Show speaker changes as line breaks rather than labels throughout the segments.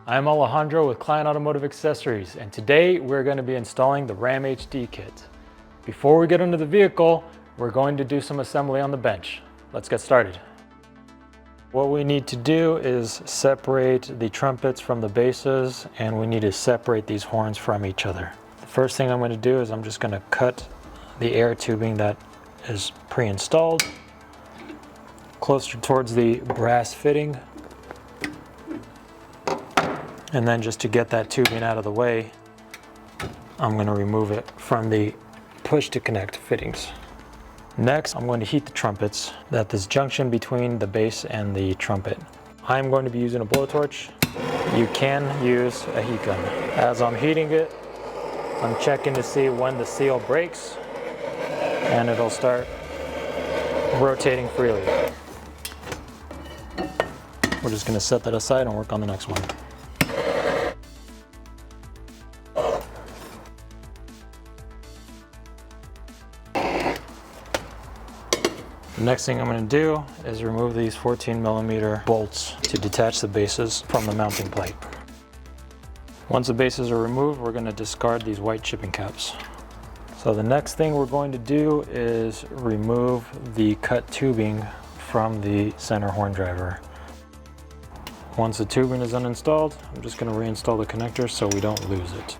I'm Alejandro with Kleinn Automotive Accessories, and today we're going to be installing the RAMHD kit. Before we get into the vehicle, we're going to do some assembly on the bench. Let's get started. What we need to do is separate the trumpets from the bases, and we need to separate these horns from each other. The first thing I'm going to do is I'm just going to cut the air tubing that is pre-installed closer towards the brass fitting. And then just to get that tubing out of the way, I'm going to remove it from the push to connect fittings. Next, I'm going to heat the trumpets at this junction between the base and the trumpet. I'm going to be using a blowtorch. You can use a heat gun. As I'm heating it, I'm checking to see when the seal breaks, and it'll start rotating freely. We're just going to set that aside and work on the next one. The next thing I'm going to do is remove these 14mm bolts to detach the bases from the mounting plate. Once the bases are removed, we're going to discard these white chipping caps. So the next thing we're going to do is remove the cut tubing from the center horn driver. Once the tubing is uninstalled, I'm just going to reinstall the connector so we don't lose it.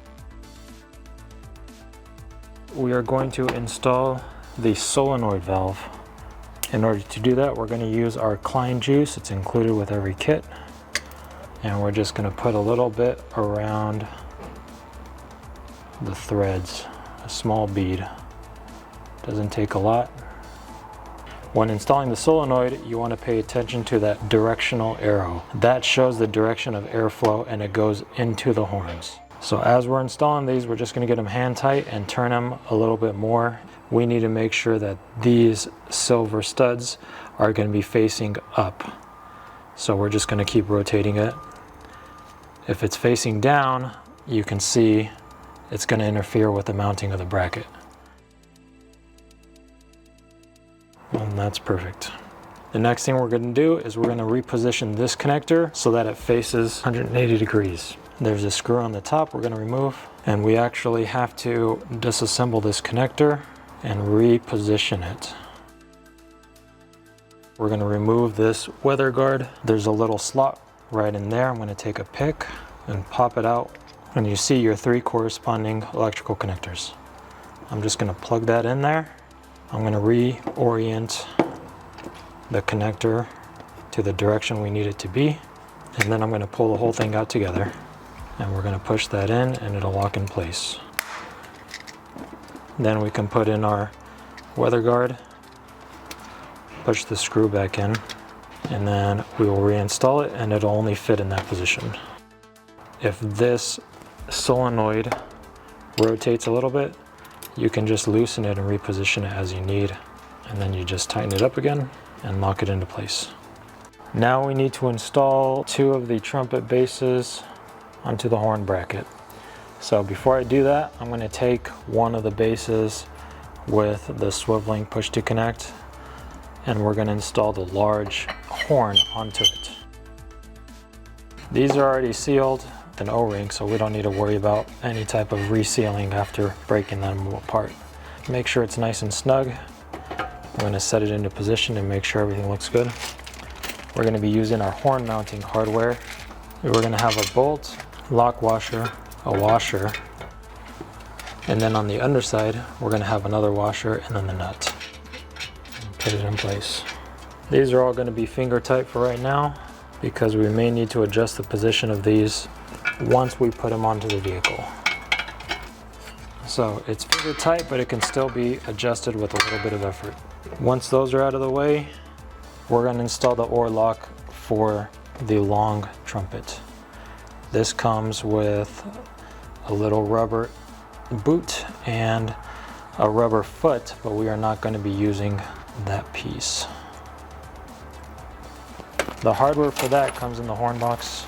We are going to install the solenoid valve. In order to do that, we're going to use our Kleinn juice. It's included with every kit. And we're just going to put a little bit around the threads, a small bead. Doesn't take a lot. When installing the solenoid, you want to pay attention to that directional arrow. That shows the direction of airflow and it goes into the horns. So as we're installing these, we're just going to get them hand tight and turn them a little bit more. We need to make sure that these silver studs are going to be facing up. So we're just going to keep rotating it. If it's facing down, you can see it's going to interfere with the mounting of the bracket. And that's perfect. The next thing we're going to do is we're going to reposition this connector so that it faces 180 degrees. There's a screw on the top we're going to remove, and we actually have to disassemble this connector and reposition it. We're going to remove this weather guard. There's a little slot right in there. I'm going to take a pick and pop it out, and you see your 3 corresponding electrical connectors. I'm just going to plug that in there. I'm going to reorient the connector to the direction we need it to be, and then I'm going to pull the whole thing out together, and we're going to push that in and it'll lock in place. Then we can put in our weather guard, push the screw back in, and then we will reinstall it and it'll only fit in that position. If this solenoid rotates a little bit, you can just loosen it and reposition it as you need, and then you just tighten it up again and lock it into place. Now we need to install 2 of the trumpet bases onto the horn bracket. So before I do that, I'm going to take one of the bases with the swiveling push to connect, and we're going to install the large horn onto it. These are already sealed with an O-ring, so we don't need to worry about any type of resealing after breaking them apart. Make sure it's nice and snug. I'm going to set it into position and make sure everything looks good. We're going to be using our horn mounting hardware. We're going to have a bolt, lock washer, a washer, and then on the underside we're going to have another washer and then the nut. And put it in place. These are all going to be finger tight for right now because we may need to adjust the position of these once we put them onto the vehicle. So it's finger tight, but it can still be adjusted with a little bit of effort. Once those are out of the way, we're going to install the oar lock for the long trumpet. This comes with a little rubber boot and a rubber foot, but we are not going to be using that piece. The hardware for that comes in the horn box.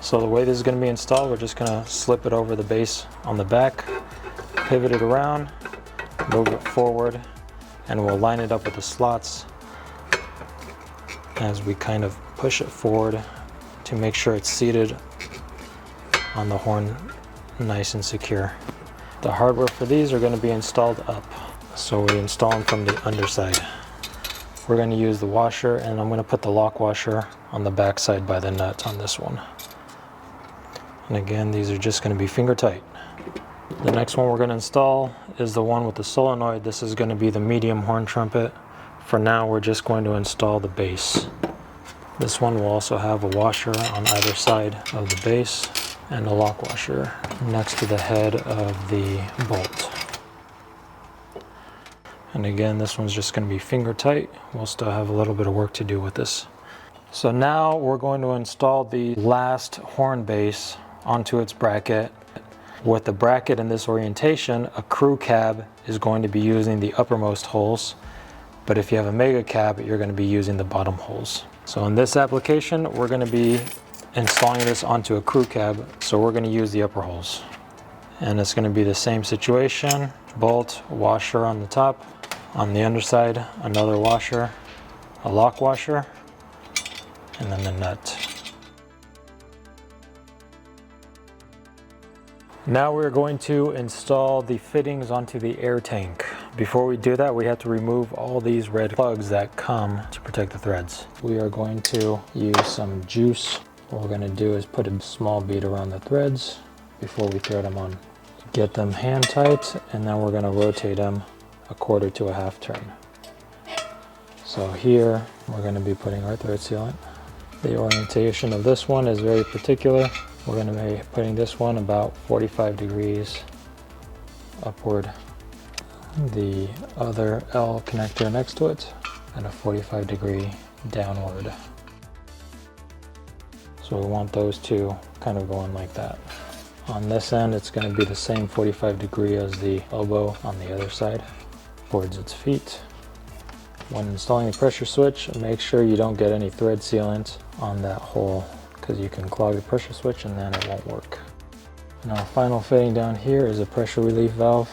So the way this is going to be installed, we're just going to slip it over the base on the back, pivot it around, move it forward, and we'll line it up with the slots as we kind of push it forward to make sure it's seated on the horn nice and secure. The hardware for these are going to be installed up, so we install them from the underside. We're going to use the washer, and I'm going to put the lock washer on the back side by the nut on this one. And again, these are just going to be finger tight. The next one we're going to install is the one with the solenoid. This is going to be the medium horn trumpet. For now, we're just going to install the base. This one will also have a washer on either side of the base and a lock washer next to the head of the bolt. And again, this one's just going to be finger tight. We'll still have a little bit of work to do with this. So now we're going to install the last horn base onto its bracket. With the bracket in this orientation, a crew cab is going to be using the uppermost holes, but if you have a mega cab, you're going to be using the bottom holes. So in this application, we're going to be installing this onto a crew cab, so we're going to use the upper holes. And it's going to be the same situation: bolt, washer on the top, on the underside another washer, a lock washer, and then the nut. Now we're going to install the fittings onto the air tank. Before we do that, we have to remove all these red plugs that come to protect the threads. We are going to use some juice. What we're going to do is put a small bead around the threads before we thread them on. Get them hand tight, and then we're going to rotate them a quarter to a half turn. So here we're going to be putting our thread sealant. The orientation of this one is very particular. We're going to be putting this one about 45 degrees upward, the other L connector next to it, and a 45-degree downward. So we want those two kind of going like that. On this end, it's going to be the same 45 degree as the elbow on the other side towards its feet. When installing the pressure switch, make sure you don't get any thread sealant on that hole, because you can clog the pressure switch and then it won't work. And our final fitting down here is a pressure relief valve.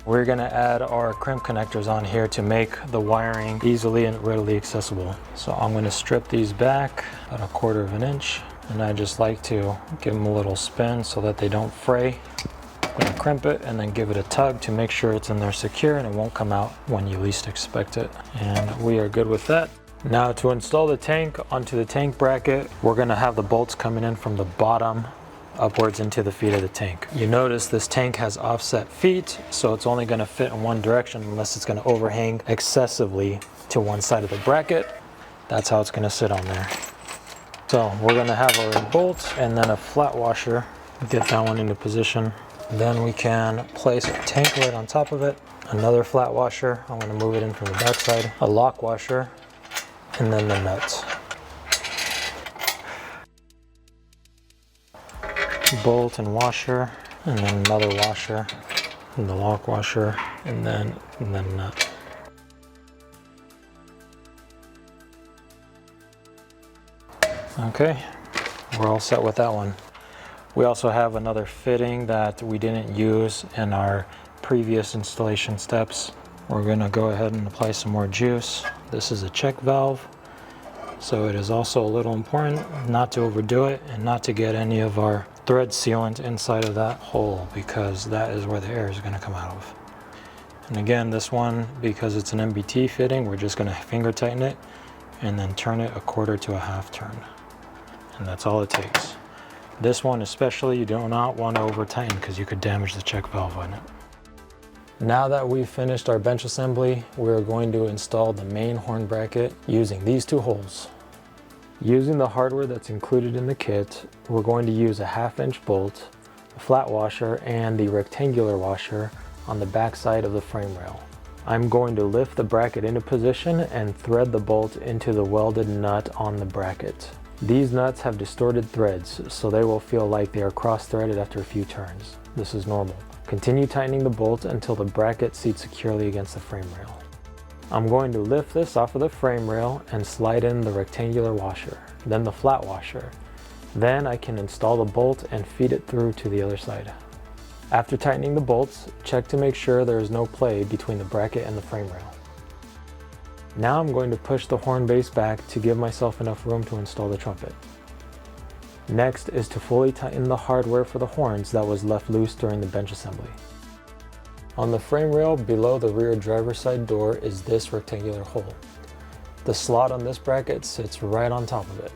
We're going to add our crimp connectors on here to make the wiring easily and readily accessible. So I'm going to strip these back about 1/4 inch, and I just like to give them a little spin so that they don't fray. I'm going to crimp it and then give it a tug to make sure it's in there secure and it won't come out when you least expect it. And we are good with that. Now to install the tank onto the tank bracket, we're going to have the bolts coming in from the bottom upwards into the feet of the tank. You notice this tank has offset feet, so it's only going to fit in one direction unless it's going to overhang excessively to one side of the bracket. That's how it's going to sit on there. So we're going to have our bolt and then a flat washer. Get that one into position. Then we can place a tank lid on top of it. Another flat washer. I'm going to move it in from the back side. A lock washer. And then the nuts. Bolt and washer, and then another washer, and the lock washer, and then nut. Okay, we're all set with that one. We also have another fitting that we didn't use in our previous installation steps. We're going to go ahead and apply some more juice. This is a check valve, so it is also a little important not to overdo it and not to get any of our thread sealant inside of that hole, because that is where the air is going to come out of. And again, this one, because it's an MBT fitting, we're just going to finger tighten it and then turn it 1/4 to a half turn. And that's all it takes. This one especially, you do not want to over tighten because you could damage the check valve on it. Now that we've finished our bench assembly, we're going to install the main horn bracket using these two holes. Using the hardware that's included in the kit, we're going to use a 1/2 inch bolt, a flat washer, and the rectangular washer on the back side of the frame rail. I'm going to lift the bracket into position and thread the bolt into the welded nut on the bracket. These nuts have distorted threads, so they will feel like they are cross-threaded after a few turns. This is normal. Continue tightening the bolt until the bracket seats securely against the frame rail. I'm going to lift this off of the frame rail and slide in the rectangular washer, then the flat washer. Then I can install the bolt and feed it through to the other side. After tightening the bolts, check to make sure there is no play between the bracket and the frame rail. Now I'm going to push the horn base back to give myself enough room to install the trumpet. Next is to fully tighten the hardware for the horns that was left loose during the bench assembly. On the frame rail below the rear driver's side door is this rectangular hole. The slot on this bracket sits right on top of it.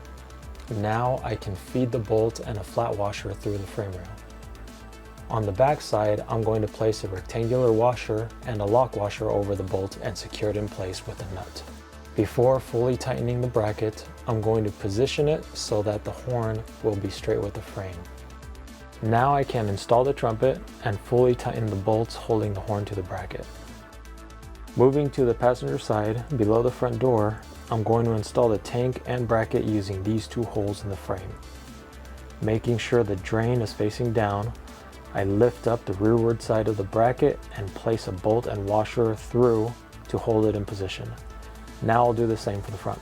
Now I can feed the bolt and a flat washer through the frame rail. On the back side, I'm going to place a rectangular washer and a lock washer over the bolt and secure it in place with a nut. Before fully tightening the bracket, I'm going to position it so that the horn will be straight with the frame. Now I can install the trumpet and fully tighten the bolts holding the horn to the bracket. Moving to the passenger side, below the front door, I'm going to install the tank and bracket using these two holes in the frame. Making sure the drain is facing down, I lift up the rearward side of the bracket and place a bolt and washer through to hold it in position. Now I'll do the same for the front.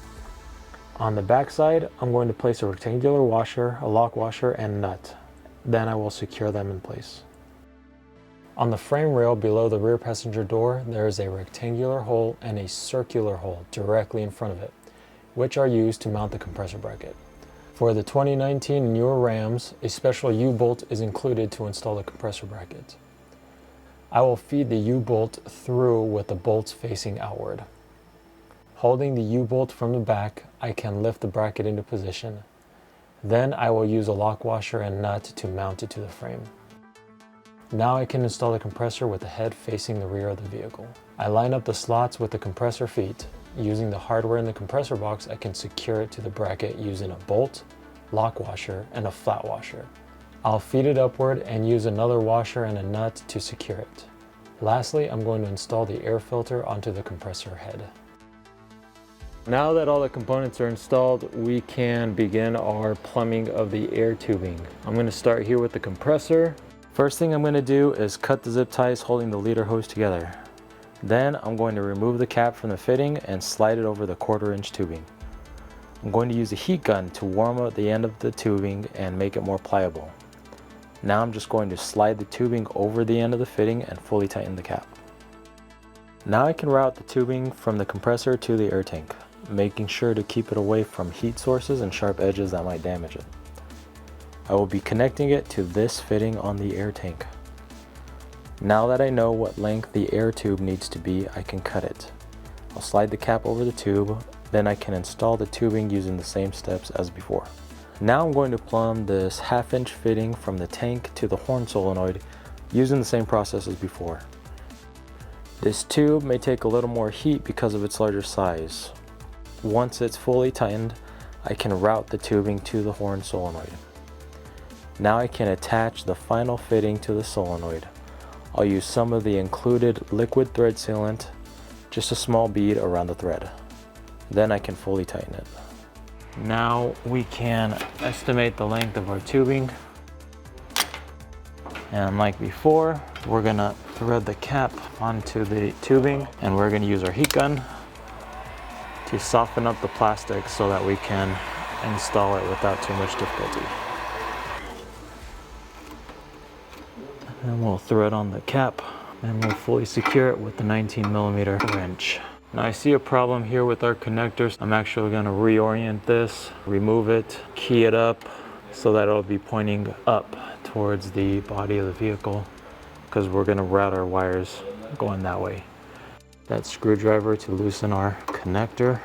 On the back side, I'm going to place a rectangular washer, a lock washer, and nut. Then I will secure them in place. On the frame rail below the rear passenger door, there is a rectangular hole and a circular hole directly in front of it, which are used to mount the compressor bracket. For the 2019 newer Rams, a special U-bolt is included to install the compressor bracket. I will feed the U-bolt through with the bolts facing outward. Holding the U-bolt from the back, I can lift the bracket into position. Then I will use a lock washer and nut to mount it to the frame. Now I can install the compressor with the head facing the rear of the vehicle. I line up the slots with the compressor feet. Using the hardware in the compressor box, I can secure it to the bracket using a bolt, lock washer, and a flat washer. I'll feed it upward and use another washer and a nut to secure it. Lastly, I'm going to install the air filter onto the compressor head. Now that all the components are installed, we can begin our plumbing of the air tubing. I'm going to start here with the compressor. First thing I'm going to do is cut the zip ties holding the leader hose together. Then I'm going to remove the cap from the fitting and slide it over the 1/4-inch tubing. I'm going to use a heat gun to warm up the end of the tubing and make it more pliable. Now I'm just going to slide the tubing over the end of the fitting and fully tighten the cap. Now I can route the tubing from the compressor to the air tank, making sure to keep it away from heat sources and sharp edges that might damage it. I will be connecting it to this fitting on the air tank. Now that I know what length the air tube needs to be, I can cut it. I'll slide the cap over the tube, then I can install the tubing using the same steps as before. Now I'm going to plumb this 1/2-inch fitting from the tank to the horn solenoid using the same process as before. This tube may take a little more heat because of its larger size. Once it's fully tightened, I can route the tubing to the horn solenoid. Now I can attach the final fitting to the solenoid. I'll use some of the included liquid thread sealant, just a small bead around the thread. Then I can fully tighten it. Now we can estimate the length of our tubing. And like before, we're gonna thread the cap onto the tubing and we're gonna use our heat gun to soften up the plastic so that we can install it without too much difficulty. And we'll thread on the cap and we'll fully secure it with the 19mm wrench. Now I see a problem here with our connectors. I'm actually going to reorient this, remove it, key it up so that it'll be pointing up towards the body of the vehicle because we're going to route our wires going that way. That screwdriver to loosen our connector,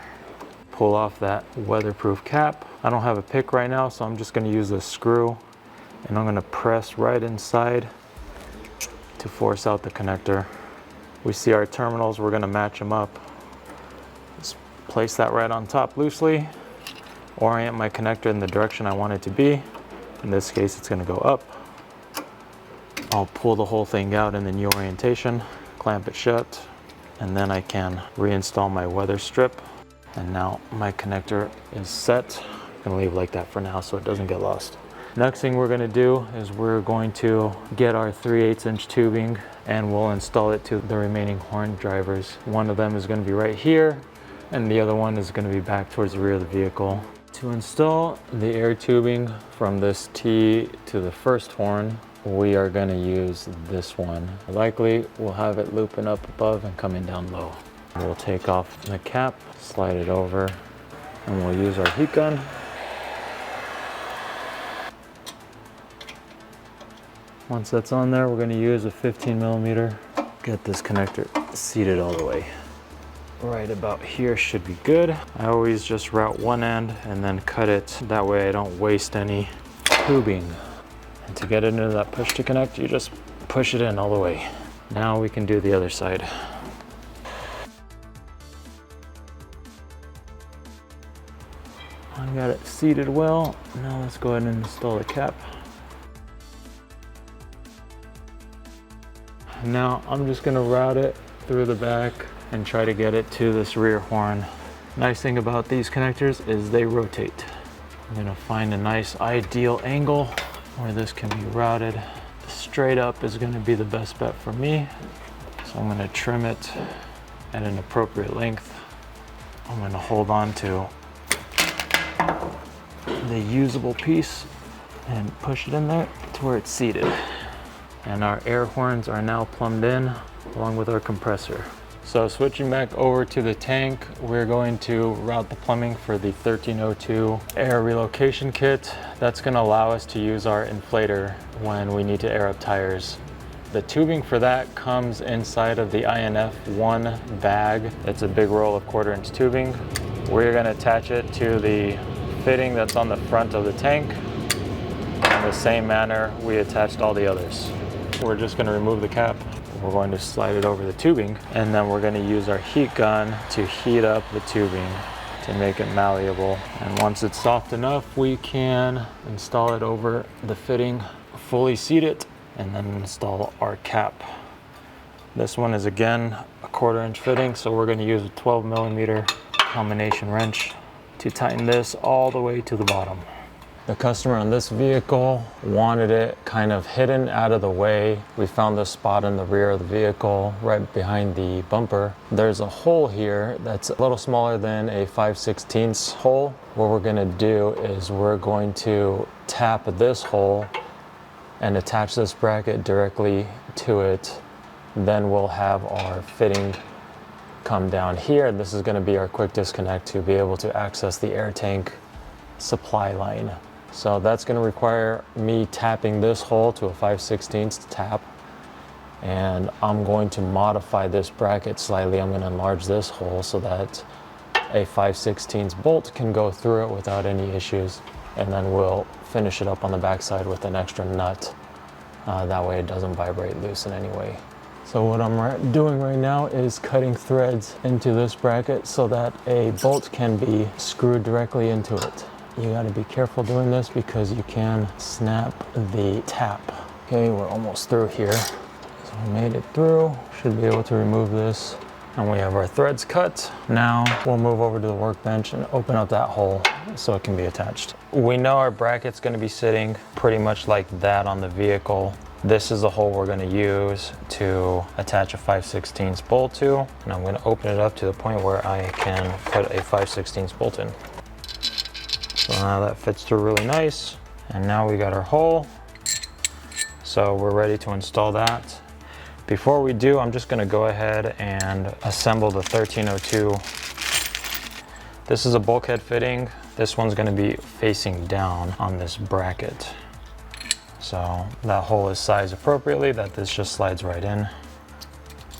pull off that weatherproof cap. I don't have a pick right now, so I'm just going to use this screw and I'm going to press right inside to force out the connector. We see our terminals, we're going to match them up. Just place that right on top loosely, orient my connector in the direction I want it to be. In this case, it's going to go up. I'll pull the whole thing out in the new orientation, clamp it shut, and then I can reinstall my weather strip. And now my connector is set. I'm going to leave it like that for now so it doesn't get lost. Next thing we're going to do is we're going to get our 3/8-inch tubing and we'll install it to the remaining horn drivers. One of them is going to be right here and the other one is going to be back towards the rear of the vehicle. To install the air tubing from this T to the first horn, we are going to use this one. Likely we'll have it looping up above and coming down low. We'll take off the cap, slide it over, and we'll use our heat gun. Once that's on there, we're going to use a 15mm. Get this connector seated all the way. Right about here should be good. I always just route one end and then cut it. That way I don't waste any tubing. And to get it into that push to connect, you just push it in all the way. Now we can do the other side. I got it seated well. Now let's go ahead and install the cap. Now I'm just gonna route it through the back and try to get it to this rear horn. Nice thing about these connectors is they rotate. I'm gonna find a nice ideal angle where this can be routed. Straight up is gonna be the best bet for me. So I'm gonna trim it at an appropriate length. I'm gonna hold on to the usable piece and push it in there to where it's seated. And our air horns are now plumbed in along with our compressor. So switching back over to the tank, we're going to route the plumbing for the 1302 air relocation kit. That's gonna allow us to use our inflator when we need to air up tires. The tubing for that comes inside of the INF1 bag. It's a big roll of 1/4-inch tubing. We're gonna attach it to the fitting that's on the front of the tank. In the same manner we attached all the others. We're just gonna remove the cap. We're going to slide it over the tubing, and then we're gonna use our heat gun to heat up the tubing to make it malleable. And once it's soft enough, we can install it over the fitting, fully seat it, and then install our cap. This one is again a 1/4-inch fitting, so we're gonna use a 12mm combination wrench to tighten this all the way to the bottom. The customer on this vehicle wanted it kind of hidden out of the way. We found this spot in the rear of the vehicle, right behind the bumper. There's a hole here that's a little smaller than a 5/16 hole. What we're gonna do is we're going to tap this hole and attach this bracket directly to it. Then we'll have our fitting come down here. This is gonna be our quick disconnect to be able to access the air tank supply line. So that's going to require me tapping this hole to a 5/16 tap, and I'm going to modify this bracket slightly. I'm going to enlarge this hole so that a 5/16 bolt can go through it without any issues, and then we'll finish it up on the backside with an extra nut. That way it doesn't vibrate loose in any way. So what I'm doing right now is cutting threads into this bracket so that a bolt can be screwed directly into it. You got to be careful doing this because you can snap the tap. Okay, we're almost through here. So we made it through. Should be able to remove this. And we have our threads cut. Now we'll move over to the workbench and open up that hole so it can be attached. We know our bracket's going to be sitting pretty much like that on the vehicle. This is the hole we're going to use to attach a 5/16 bolt to. And I'm going to open it up to the point where I can put a 5/16 bolt in. So now that fits through really nice. And now we got our hole. So we're ready to install that. Before we do, I'm just gonna go ahead and assemble the 1302. This is a bulkhead fitting. This one's gonna be facing down on this bracket. So that hole is sized appropriately, that this just slides right in.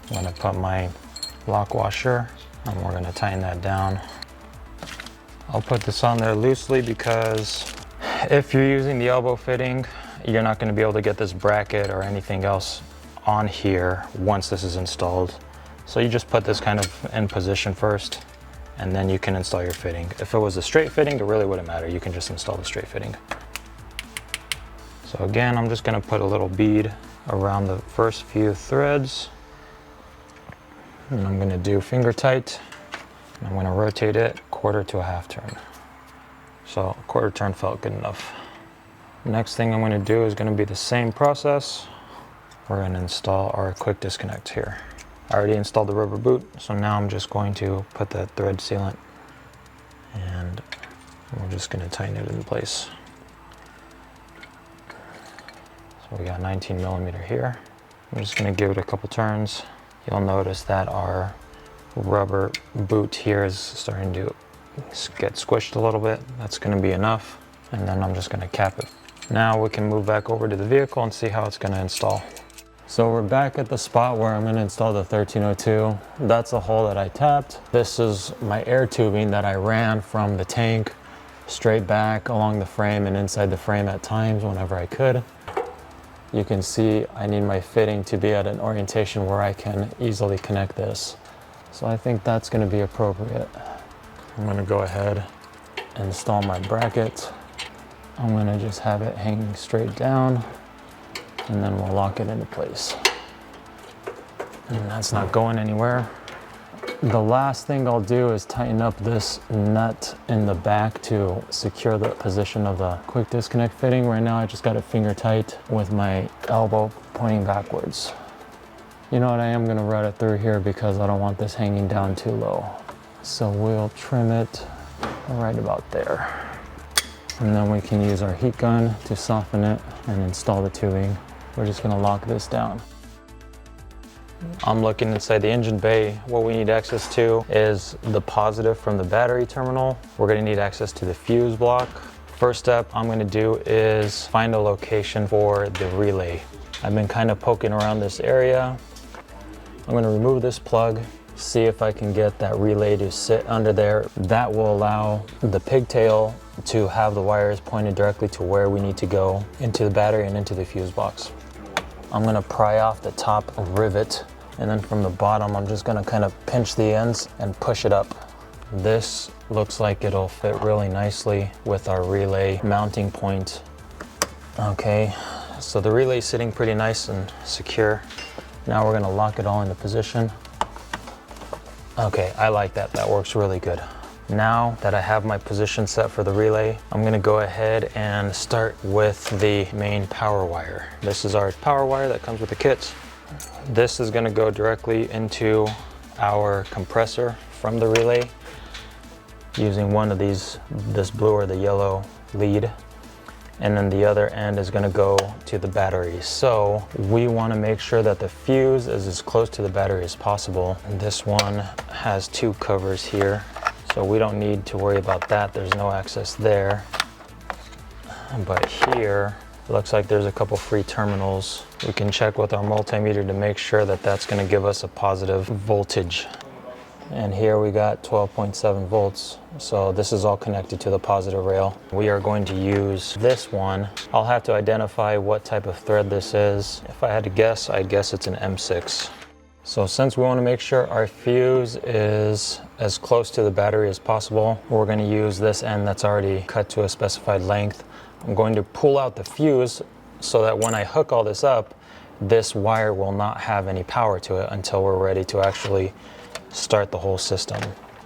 I'm gonna put my lock washer and we're gonna tighten that down. I'll put this on there loosely because if you're using the elbow fitting, you're not going to be able to get this bracket or anything else on here once this is installed. So you just put this kind of in position first, and then you can install your fitting. If it was a straight fitting, it really wouldn't matter. You can just install the straight fitting. So again, I'm just going to put a little bead around the first few threads. And I'm going to do finger tight. I'm going to rotate it 1/4 to a 1/2 turn. So a 1/4 turn felt good enough. Next thing I'm going to do is going to be the same process. We're going to install our quick disconnect here. I already installed the rubber boot, so now I'm just going to put the thread sealant and we're just going to tighten it in place. So we got 19mm here. I'm just going to give it a couple turns. You'll notice that our rubber boot here is starting to get squished a little bit. That's going to be enough, and then I'm just going to cap it Now we can move back over to the vehicle and see how it's going to install. So we're back at the spot where I'm going to install the 1302. That's a hole that I tapped. This is my air tubing that I ran from the tank straight back along the frame and inside the frame at times whenever I could. You can see I need my fitting to be at an orientation where I can easily connect this. So I think that's going to be appropriate. I'm going to go ahead and install my bracket. I'm going to just have it hanging straight down, and then we'll lock it into place. And that's not going anywhere. The last thing I'll do is tighten up this nut in the back to secure the position of the quick disconnect fitting. Right now I just got it finger tight with my elbow pointing backwards. You know what, I am going to route it through here because I don't want this hanging down too low. So we'll trim it right about there. And then we can use our heat gun to soften it and install the tubing. We're just going to lock this down. I'm looking inside the engine bay. What we need access to is the positive from the battery terminal. We're going to need access to the fuse block. First step I'm going to do is find a location for the relay. I've been kind of poking around this area. I'm going to remove this plug, see if I can get that relay to sit under there. That will allow the pigtail to have the wires pointed directly to where we need to go into the battery and into the fuse box. I'm going to pry off the top rivet, and then from the bottom I'm just going to kind of pinch the ends and push it up. This looks like it'll fit really nicely with our relay mounting point. Okay, so the relay is sitting pretty nice and secure. Now we're going to lock it all into position. Okay, I like that. That works really good. Now that I have my position set for the relay, I'm going to go ahead and start with the main power wire. This is our power wire that comes with the kit. This is going to go directly into our compressor from the relay using one of these, this blue or the yellow lead. And then the other end is going to go to the battery. So we want to make sure that the fuse is as close to the battery as possible. And this one has two covers here, so we don't need to worry about that. There's no access there. But here, it looks like there's a couple free terminals. We can check with our multimeter to make sure that that's going to give us a positive voltage. And here we got 12.7 volts. So this is all connected to the positive rail. We are going to use this one. I'll have to identify what type of thread this is. If I had to guess, I'd guess it's an M6. So since we want to make sure our fuse is as close to the battery as possible, we're going to use this end that's already cut to a specified length. I'm going to pull out the fuse so that when I hook all this up, this wire will not have any power to it until we're ready to actually start the whole system.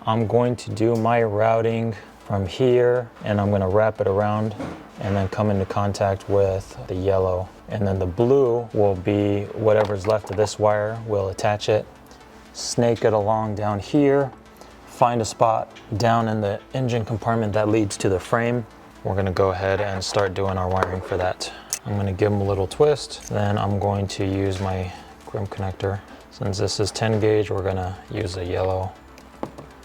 I'm going to do my routing from here, and I'm going to wrap it around and then come into contact with the yellow. And then the blue will be whatever's left of this wire. We'll attach it, snake it along down here, find a spot down in the engine compartment that leads to the frame. We're going to go ahead and start doing our wiring for that. I'm going to give them a little twist, then I'm going to use my crimp connector. Since this is 10 gauge, we're going to use a yellow.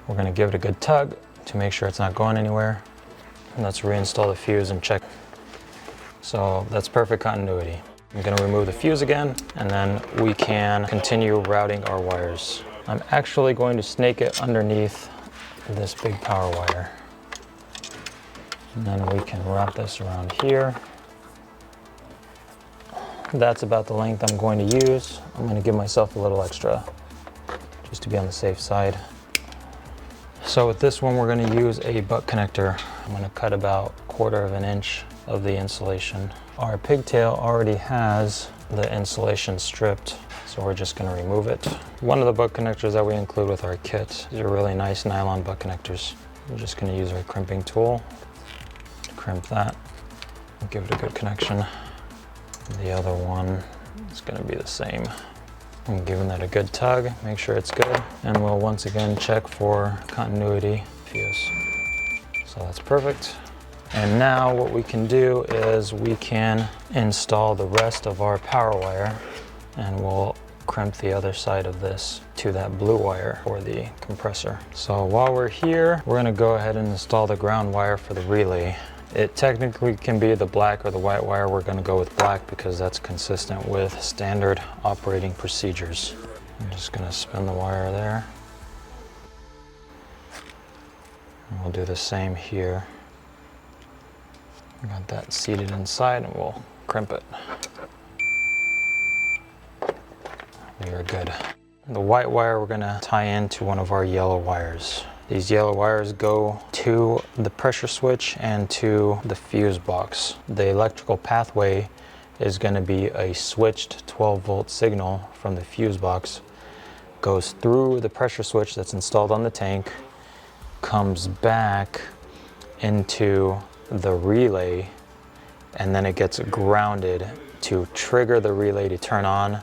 We're going to give it a good tug to make sure it's not going anywhere. And let's reinstall the fuse and check. So that's perfect continuity. I'm going to remove the fuse again, and then we can continue routing our wires. I'm actually going to snake it underneath this big power wire. And then we can wrap this around here. That's about the length I'm going to use. I'm going to give myself a little extra just to be on the safe side. So with this one, we're going to use a butt connector. I'm going to cut about 1/4 of an inch of the insulation. Our pigtail already has the insulation stripped, so we're just going to remove it. One of the butt connectors that we include with our kit, these are really nice nylon butt connectors. We're just going to use our crimping tool to crimp that and give it a good connection. The other one is going to be the same. I'm giving that a good tug, make sure it's good, and we'll once again check for continuity fuse. So that's perfect. And now what we can do is we can install the rest of our power wire, and we'll crimp the other side of this to that blue wire for the compressor. So while we're here, we're going to go ahead and install the ground wire for the relay. It technically can be the black or the white wire. We're going to go with black because that's consistent with standard operating procedures. I'm just going to spin the wire there. And we'll do the same here. We got that seated inside and we'll crimp it. We are good. The white wire we're going to tie into one of our yellow wires. These yellow wires go to the pressure switch and to the fuse box. The electrical pathway is going to be a switched 12-volt signal from the fuse box, goes through the pressure switch that's installed on the tank, comes back into the relay, and then it gets grounded to trigger the relay to turn on,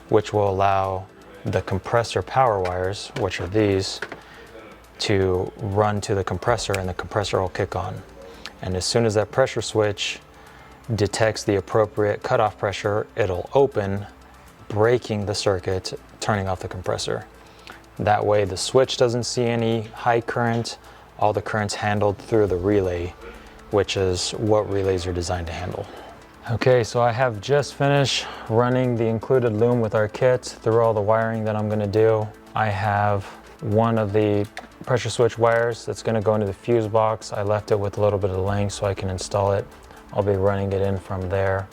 which will allow the compressor power wires, which are these, to run to the compressor, and the compressor will kick on. And as soon as that pressure switch detects the appropriate cutoff pressure, it'll open, breaking the circuit, turning off the compressor. That way the switch doesn't see any high current. All the current's handled through the relay, which is what relays are designed to handle. Okay, so I have just finished running the included loom with our kit through all the wiring that I'm going to do. I have one of the pressure switch wires that's going to go into the fuse box. I left it with a little bit of length so I can install it. I'll be running it in from there.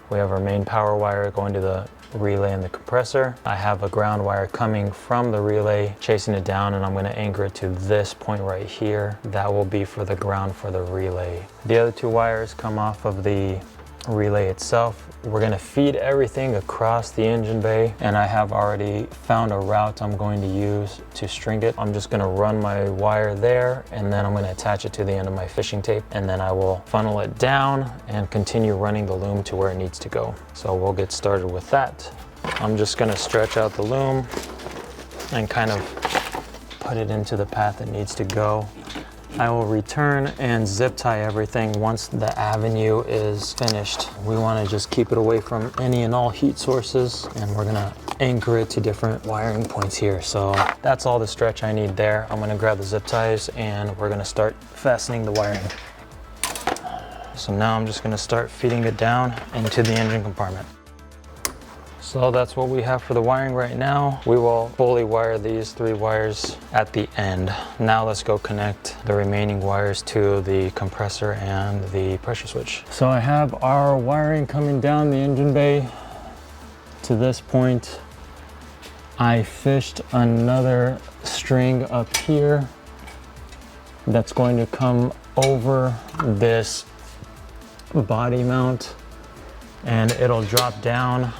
We have our main power wire going to the relay and the compressor. I have a ground wire coming from the relay, chasing it down, and I'm going to anchor it to this point right here. That will be for the ground for the relay. The other two wires come off of the relay itself. We're going to feed everything across the engine bay, and I have already found a route I'm going to use to string it. I'm just going to run my wire there, and then I'm going to attach it to the end of my fishing tape, and then I will funnel it down and continue running the loom to where it needs to go. So we'll get started with that. I'm just going to stretch out the loom and kind of put it into the path it needs to go. I will return and zip tie everything once the avenue is finished. We want to just keep it away from any and all heat sources, and we're going to anchor it to different wiring points here. So that's all the stretch I need there. I'm going to grab the zip ties and we're going to start fastening the wiring. So now I'm just going to start feeding it down into the engine compartment. So that's what we have for the wiring right now. We will fully wire these 3 wires at the end. Now let's go connect the remaining wires to the compressor and the pressure switch. So I have our wiring coming down the engine bay to this point. I fished another string up here that's going to come over this body mount, and it'll drop down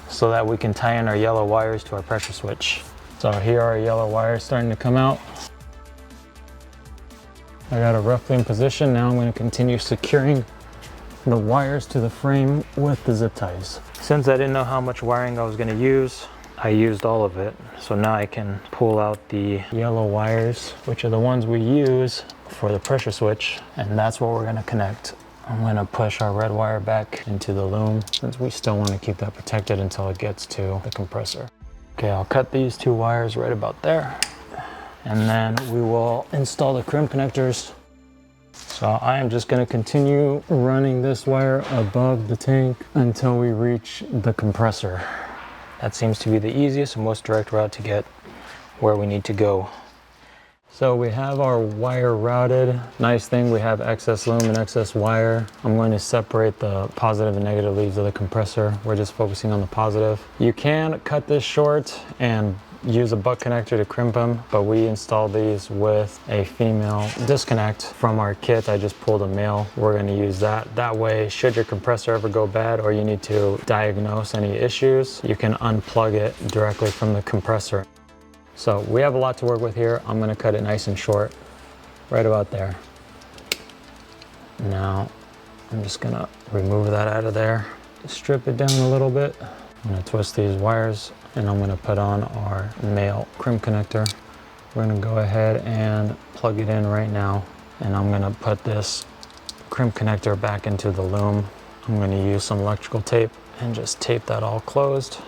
so that we can tie in our yellow wires to our pressure switch. So here are our yellow wires starting to come out. I got it roughly in position. Now I'm going to continue securing the wires to the frame with the zip ties. Since I didn't know how much wiring I was going to use, I used all of it. So now I can pull out the yellow wires, which are the ones we use for the pressure switch, and that's what we're going to connect. I'm going to push our red wire back into the loom since we still want to keep that protected until it gets to the compressor. Okay, I'll cut these 2 wires right about there, and then we will install the crimp connectors. So I am just going to continue running this wire above the tank until we reach the compressor. That seems to be the easiest and most direct route to get where we need to go. So we have our wire routed. Nice thing, we have excess loom and excess wire. I'm going to separate the positive and negative leads of the compressor. We're just focusing on the positive. You can cut this short and use a butt connector to crimp them, but we installed these with a female disconnect from our kit. I just pulled a male. We're going to use that. That way, should your compressor ever go bad or you need to diagnose any issues, you can unplug it directly from the compressor. So we have a lot to work with here. I'm going to cut it nice and short, right about there. Now, I'm just going to remove that out of there, strip it down a little bit. I'm going to twist these wires, and I'm going to put on our male crimp connector. We're going to go ahead and plug it in right now, and I'm going to put this crimp connector back into the loom. I'm going to use some electrical tape and just tape that all closed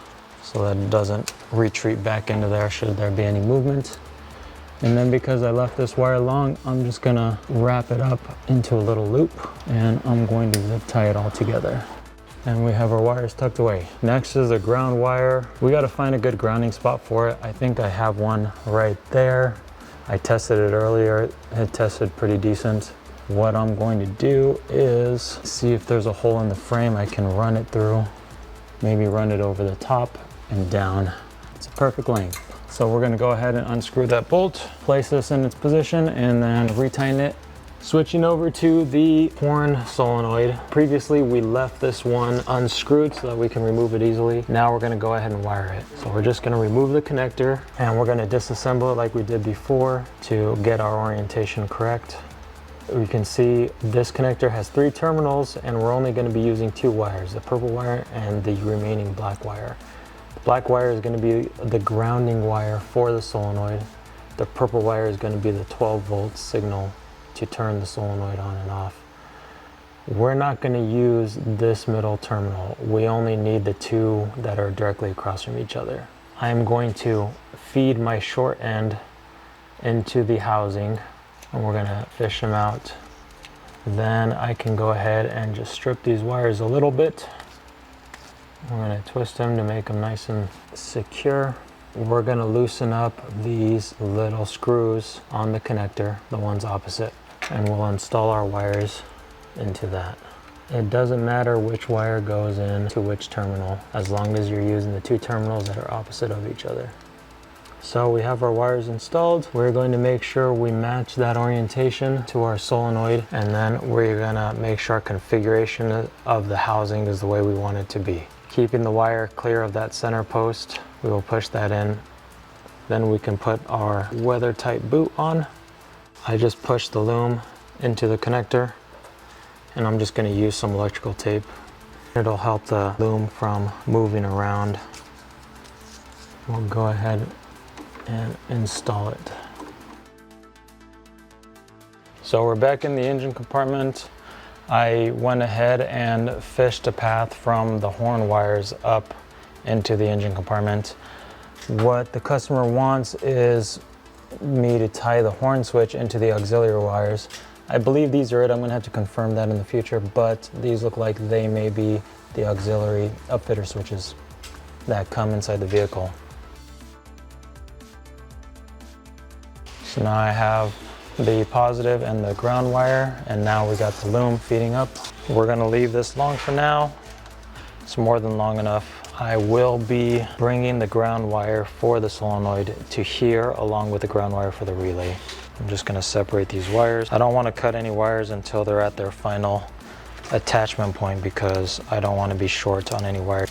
so that it doesn't retreat back into there should there be any movement. And then because I left this wire long, I'm just gonna wrap it up into a little loop and I'm going to zip tie it all together. And we have our wires tucked away. Next is the ground wire. We gotta find a good grounding spot for it. I think I have one right there. I tested it earlier, it tested pretty decent. What I'm going to do is see if there's a hole in the frame I can run it through. Maybe run it over the top and down. It's a perfect length. So we're gonna go ahead and unscrew that bolt, place this in its position, and then retighten it. Switching over to the horn solenoid. Previously, we left this one unscrewed so that we can remove it easily. Now we're gonna go ahead and wire it. So we're just gonna remove the connector and we're gonna disassemble it like we did before to get our orientation correct. We can see this connector has 3 terminals and we're only gonna be using 2 wires, the purple wire and the remaining black wire. The black wire is gonna be the grounding wire for the solenoid. The purple wire is gonna be the 12-volt signal to turn the solenoid on and off. We're not going to use this middle terminal. We only need the 2 that are directly across from each other. I'm going to feed my short end into the housing and we're going to fish them out. Then I can go ahead and just strip these wires a little bit. We're going to twist them to make them nice and secure. We're going to loosen up these little screws on the connector, the ones opposite, and we'll install our wires into that. It doesn't matter which wire goes in to which terminal, as long as you're using the 2 terminals that are opposite of each other. So we have our wires installed. We're going to make sure we match that orientation to our solenoid, and then we're gonna make sure our configuration of the housing is the way we want it to be. Keeping the wire clear of that center post, we will push that in. Then we can put our weather tight boot on. I just pushed the loom into the connector and I'm just going to use some electrical tape. It'll help the loom from moving around. We'll go ahead and install it. So we're back in the engine compartment. I went ahead and fished a path from the horn wires up into the engine compartment. What the customer wants is me to tie the horn switch into the auxiliary wires. I believe these are it. I'm gonna have to confirm that in the future, but these look like they may be the auxiliary upfitter switches that come inside the vehicle. So now I have the positive and the ground wire, and now we got the loom feeding up. We're gonna leave this long for now. It's more than long enough. I will be bringing the ground wire for the solenoid to here along with the ground wire for the relay. I'm just gonna separate these wires. I don't wanna cut any wires until they're at their final attachment point because I don't wanna be short on any wire.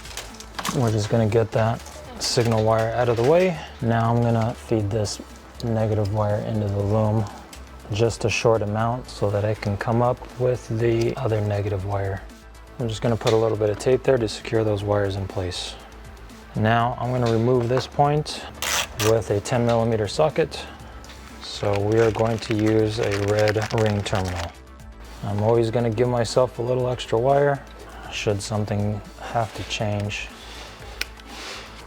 We're just gonna get that signal wire out of the way. Now I'm gonna feed this negative wire into the loom, just a short amount so that I can come up with the other negative wire. I'm just going to put a little bit of tape there to secure those wires in place. Now I'm going to remove this point with a 10mm socket. So we are going to use a red ring terminal. I'm always going to give myself a little extra wire should something have to change.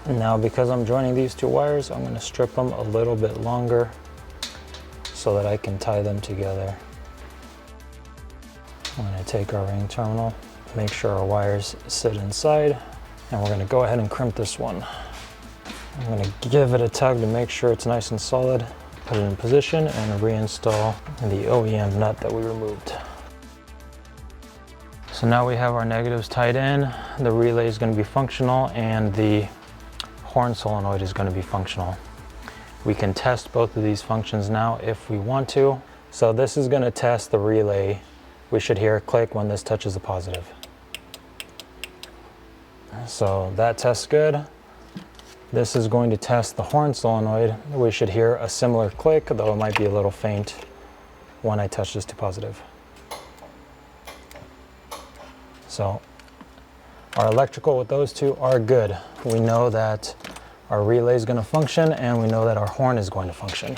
Now because I'm joining these 2 wires, I'm going to strip them a little bit longer so that I can tie them together. I'm going to take our ring terminal, make sure our wires sit inside, and we're going to go ahead and crimp this one. I'm going to give it a tug to make sure it's nice and solid, put it in position, and reinstall the OEM nut that we removed. So now we have our negatives tied in, the relay is going to be functional, and the horn solenoid is going to be functional. We can test both of these functions now if we want to. So this is going to test the relay. We should hear a click when this touches the positive. So that tests good. This is going to test the horn solenoid. We should hear a similar click, though it might be a little faint when I touch this to positive. So our electrical with those 2 are good. We know that our relay is going to function, and we know that our horn is going to function.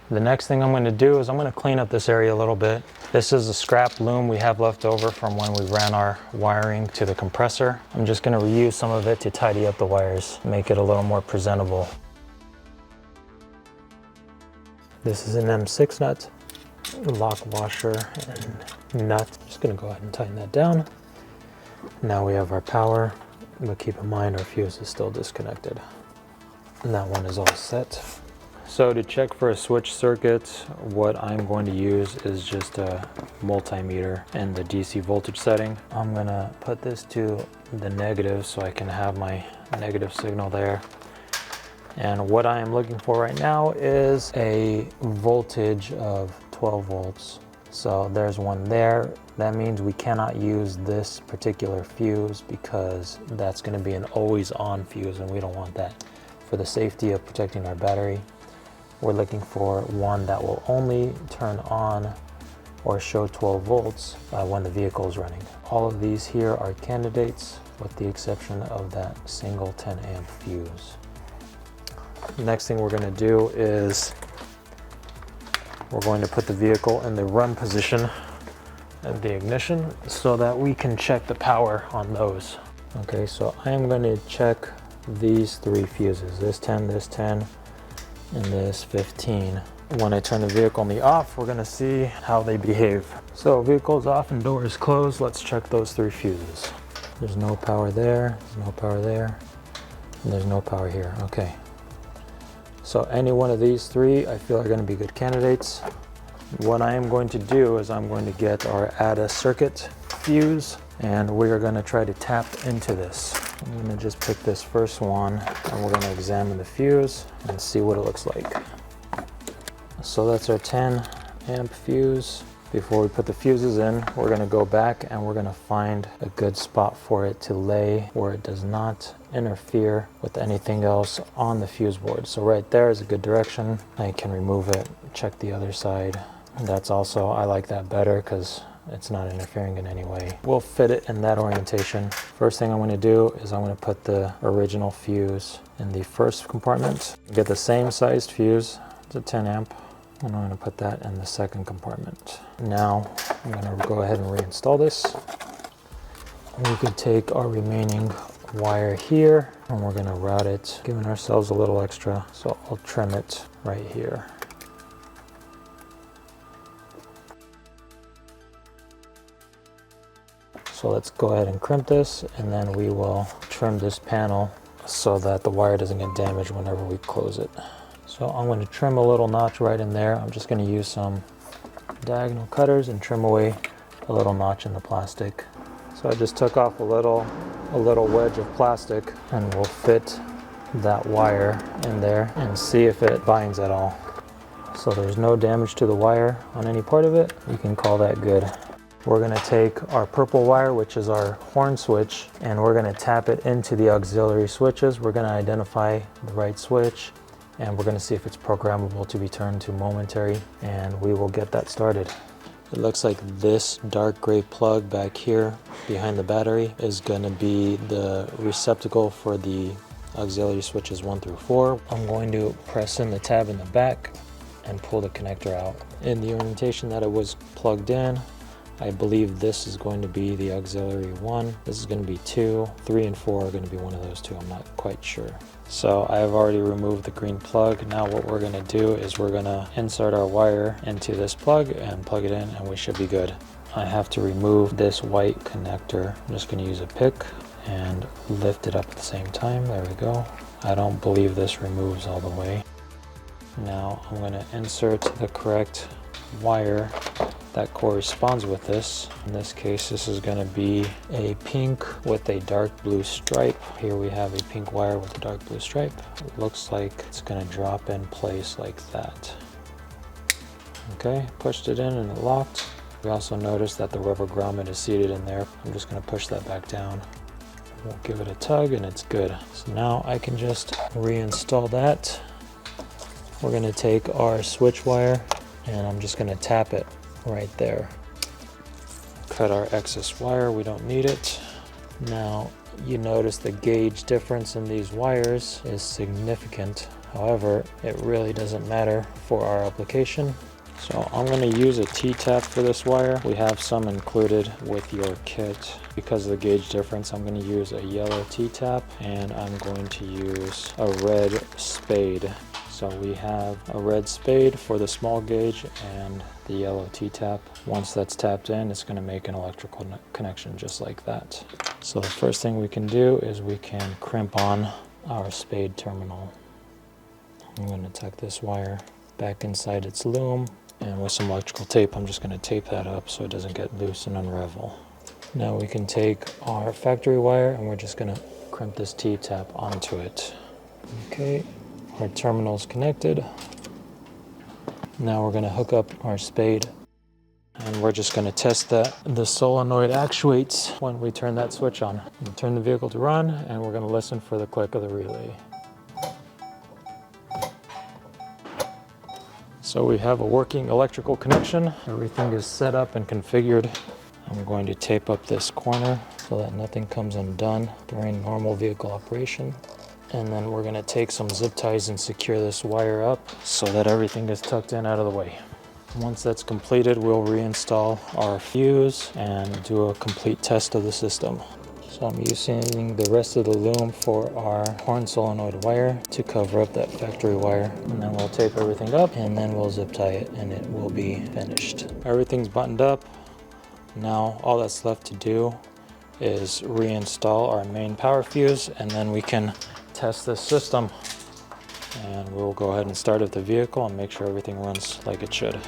The next thing I'm going to do is I'm going to clean up this area a little bit. This is a scrap loom we have left over from when we ran our wiring to the compressor. I'm just going to reuse some of it to tidy up the wires, make it a little more presentable. This is an M6 nut, lock washer and nut. Just gonna go ahead and tighten that down. Now we have our power, but keep in mind our fuse is still disconnected. And that one is all set. So to check for a switch circuit, what I'm going to use is just a multimeter and the DC voltage setting. I'm gonna put this to the negative so I can have my negative signal there. And what I am looking for right now is a voltage of 12 volts. So there's one there. That means we cannot use this particular fuse because that's gonna be an always on fuse and we don't want that. For the safety of protecting our battery, we're looking for one that will only turn on or show 12 volts when the vehicle is running. All of these here are candidates with the exception of that single 10 amp fuse. The next thing we're going to do is we're going to put the vehicle in the run position and the ignition so that we can check the power on those. Okay, so I am going to check these 3 fuses, this 10, and this 15. When I turn the vehicle on the off, we're gonna see how they behave. So vehicle's off and door is closed. Let's check those 3 fuses. There's no power there, there's no power there, and there's no power here. Okay. So any one of these 3 I feel are gonna be good candidates. What I am going to do is I'm going to get our add a circuit fuse and we are gonna try to tap into this. I'm gonna just pick this first one and we're gonna examine the fuse and see what it looks like. So that's our 10 amp fuse. Before we put the fuses in, we're gonna go back and we're gonna find a good spot for it to lay where it does not interfere with anything else on the fuse board. So right there is a good direction. I can remove it, check the other side. That's also, I like that better because it's not interfering in any way. We'll fit it in that orientation. First thing I'm going to do is I'm going to put the original fuse in the first compartment. Get the same sized fuse, it's a 10 amp, and I'm going to put that in the second compartment. Now I'm going to go ahead and reinstall this. We could take our remaining wire here and we're going to route it, giving ourselves a little extra, so I'll trim it right here. So let's go ahead and crimp this and then we will trim this panel so that the wire doesn't get damaged whenever we close it. So I'm going to trim a little notch right in there. I'm just going to use some diagonal cutters and trim away a little notch in the plastic. So I just took off a little wedge of plastic and we'll fit that wire in there and see if it binds at all. So there's no damage to the wire on any part of it. You can call that good. We're going to take our purple wire, which is our horn switch, and we're going to tap it into the auxiliary switches. We're going to identify the right switch and we're going to see if it's programmable to be turned to momentary, and we will get that started. It looks like this dark gray plug back here behind the battery is going to be the receptacle for the auxiliary switches 1 through 4. I'm going to press in the tab in the back and pull the connector out. In the orientation that it was plugged in, I believe this is going to be the auxiliary 1, this is going to be 2, 3 and 4 are going to be one of those 2, I'm not quite sure. So I have already removed the green plug. Now what we're going to do is we're going to insert our wire into this plug and plug it in and we should be good. I have to remove this white connector. I'm just going to use a pick and lift it up at the same time. There we go. I don't believe this removes all the way. Now I'm going to insert the correct wire that corresponds with this. In this case, this is going to be a pink with a dark blue stripe. Here we have a pink wire with a dark blue stripe. It looks like it's going to drop in place like that. Okay, pushed it in and it locked. We also noticed that the rubber grommet is seated in there. I'm just going to push that back down. We'll give it a tug and it's good. So now I can just reinstall that. We're going to take our switch wire and I'm just going to tap it right there. Cut our excess wire, we don't need it. Now you notice the gauge difference in these wires is significant. However, it really doesn't matter for our application. So I'm going to use a T-tap for this wire. We have some included with your kit. Because of the gauge difference, I'm going to use a yellow T-tap and I'm going to use a red spade. So we have a red spade for the small gauge and the yellow T-tap. Once that's tapped in, it's going to make an electrical connection just like that. So the first thing we can do is we can crimp on our spade terminal. I'm going to tuck this wire back inside its loom, and with some electrical tape I'm just going to tape that up so it doesn't get loose and unravel. Now we can take our factory wire and we're just going to crimp this T-tap onto it. Okay, our terminal's connected. Now we're going to hook up our spade, and we're just going to test that the solenoid actuates when we turn that switch on. We'll turn the vehicle to run, and we're going to listen for the click of the relay. So we have a working electrical connection. Everything is set up and configured. I'm going to tape up this corner so that nothing comes undone during normal vehicle operation. And then we're going to take some zip ties and secure this wire up so that everything is tucked in out of the way. Once that's completed, we'll reinstall our fuse and do a complete test of the system. So I'm using the rest of the loom for our horn solenoid wire to cover up that factory wire. And then we'll tape everything up and then we'll zip tie it and it will be finished. Everything's buttoned up. Now all that's left to do is reinstall our main power fuse, and then we can test this system. And we'll go ahead and start up the vehicle and make sure everything runs like it should.